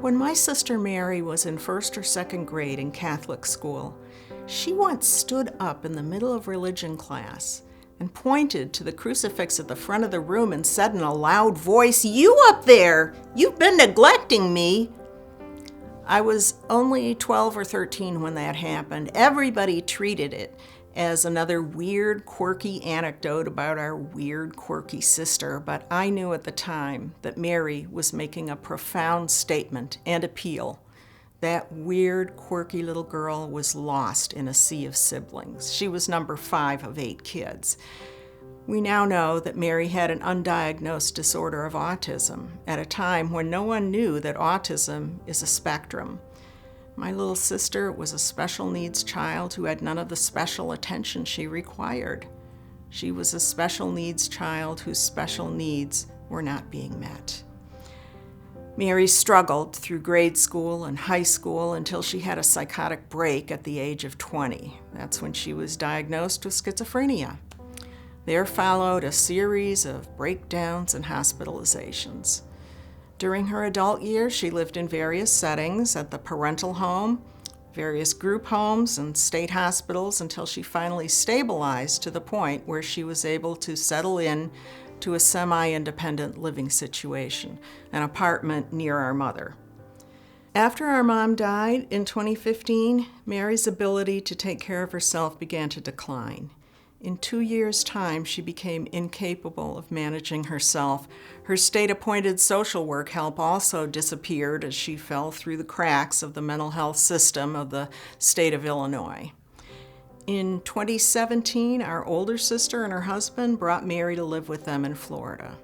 When my sister Mary was in first or second grade in Catholic school, she once stood up in the middle of religion class and pointed to the crucifix at the front of the room and said in a loud voice, "You up there! You've been neglecting me!" I was only 12 or 13 when that happened. Everybody treated it as another weird, quirky anecdote about our weird, quirky sister, but I knew at the time that Mary was making a profound statement and appeal. That weird, quirky little girl was lost in a sea of siblings. She was number 5 of 8 kids. We now know that Mary had an undiagnosed disorder of autism at a time when no one knew that autism is a spectrum. My little sister was a special needs child who had none of the special attention she required. She was a special needs child whose special needs were not being met. Mary struggled through grade school and high school until she had a psychotic break at the age of 20. That's when she was diagnosed with schizophrenia. There followed a series of breakdowns and hospitalizations. During her adult years, she lived in various settings at the parental home, various group homes, and state hospitals until she finally stabilized to the point where she was able to settle in to a semi-independent living situation, an apartment near our mother. After our mom died in 2015, Mary's ability to take care of herself began to decline. In 2 years' time, she became incapable of managing herself. Her state-appointed social work help also disappeared as she fell through the cracks of the mental health system of the state of Illinois. In 2017, our older sister and her husband brought Mary to live with them in Florida.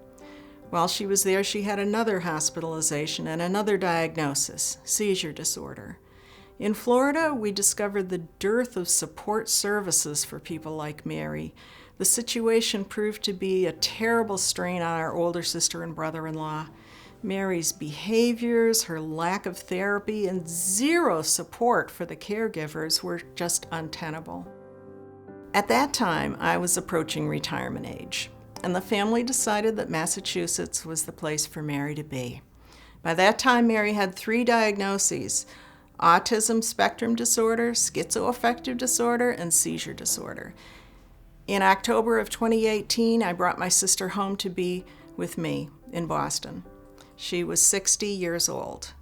While she was there, she had another hospitalization and another diagnosis, seizure disorder. In Florida, we discovered the dearth of support services for people like Mary. The situation proved to be a terrible strain on our older sister and brother-in-law. Mary's behaviors, her lack of therapy, and zero support for the caregivers were just untenable. At that time, I was approaching retirement age, and the family decided that Massachusetts was the place for Mary to be. By that time, Mary had 3 diagnoses: autism spectrum disorder, schizoaffective disorder, and seizure disorder. In October of 2018, I brought my sister home to be with me in Boston. She was 60 years old.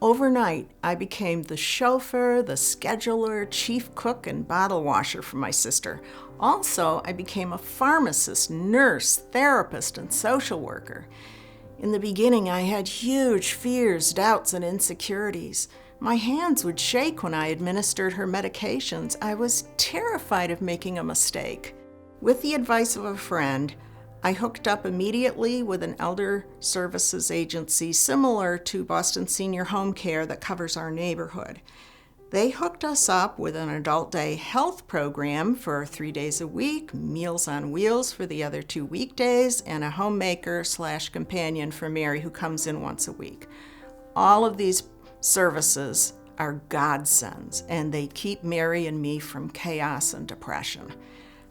Overnight, I became the chauffeur, the scheduler, chief cook, and bottle washer for my sister. Also, I became a pharmacist, nurse, therapist, and social worker. In the beginning, I had huge fears, doubts, and insecurities. My hands would shake when I administered her medications. I was terrified of making a mistake. With the advice of a friend, I hooked up immediately with an elder services agency similar to Boston Senior Home Care that covers our neighborhood. They hooked us up with an adult day health program for 3 days a week, Meals on Wheels for the other 2 weekdays, and a homemaker/companion for Mary who comes in once a week. All of these services are godsends, and they keep Mary and me from chaos and depression.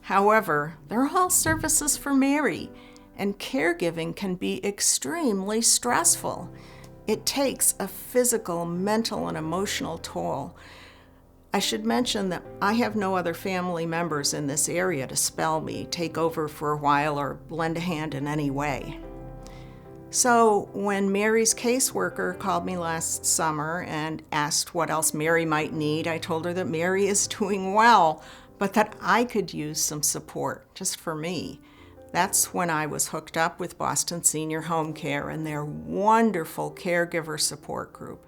However, they're all services for Mary, and caregiving can be extremely stressful. It takes a physical, mental, and emotional toll. I should mention that I have no other family members in this area to spell me, take over for a while, or lend a hand in any way. So when Mary's caseworker called me last summer and asked what else Mary might need, I told her that Mary is doing well, but that I could use some support just for me. That's when I was hooked up with Boston Senior Home Care and their wonderful caregiver support group.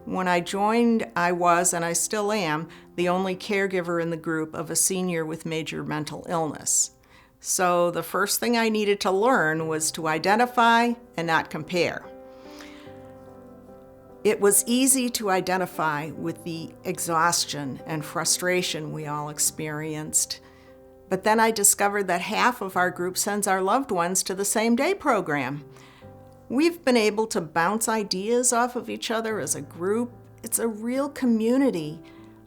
When I joined, I was, and I still am, the only caregiver in the group of a senior with major mental illness. So the first thing I needed to learn was to identify and not compare. It was easy to identify with the exhaustion and frustration we all experienced. But then I discovered that half of our group sends our loved ones to the same day program. We've been able to bounce ideas off of each other as a group. It's a real community.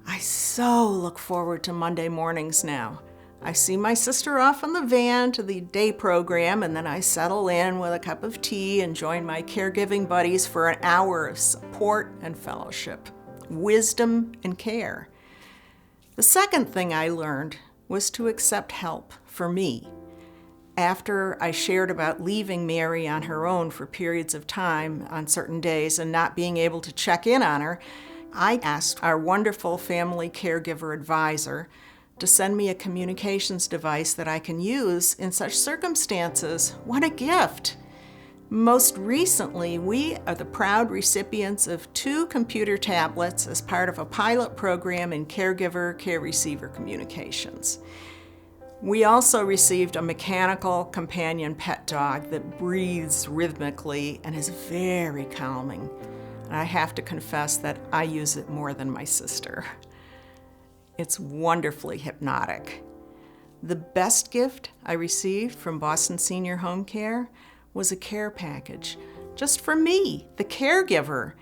I so look forward to Monday mornings now. I see my sister off in the van to the day program, and then I settle in with a cup of tea and join my caregiving buddies for an hour of support and fellowship, wisdom and care. The second thing I learned was to accept help for me. After I shared about leaving Mary on her own for periods of time on certain days and not being able to check in on her, I asked our wonderful family caregiver advisor to send me a communications device that I can use in such circumstances. What a gift! Most recently, we are the proud recipients of 2 computer tablets as part of a pilot program in caregiver care receiver communications. We also received a mechanical companion pet dog that breathes rhythmically and is very calming. And I have to confess that I use it more than my sister. It's wonderfully hypnotic. The best gift I received from Boston Senior Home Care was a care package, just for me, the caregiver.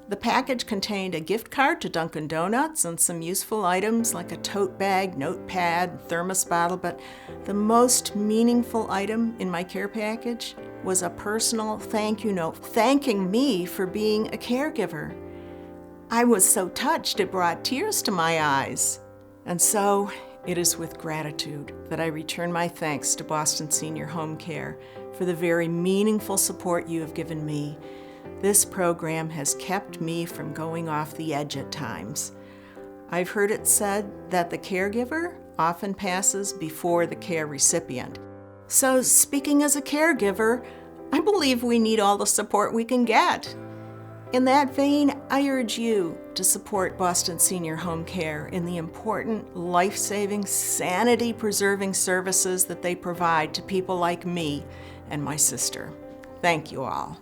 The package contained a gift card to Dunkin' Donuts and some useful items like a tote bag, notepad, thermos bottle, but the most meaningful item in my care package was a personal thank you note thanking me for being a caregiver. I was so touched it brought tears to my eyes. And so it is with gratitude that I return my thanks to Boston Senior Home Care for the very meaningful support you have given me. This program has kept me from going off the edge at times. I've heard it said that the caregiver often passes before the care recipient. So speaking as a caregiver, I believe we need all the support we can get. In that vein, I urge you to support Boston Senior Home Care in the important, life-saving, sanity-preserving services that they provide to people like me and my sister. Thank you all.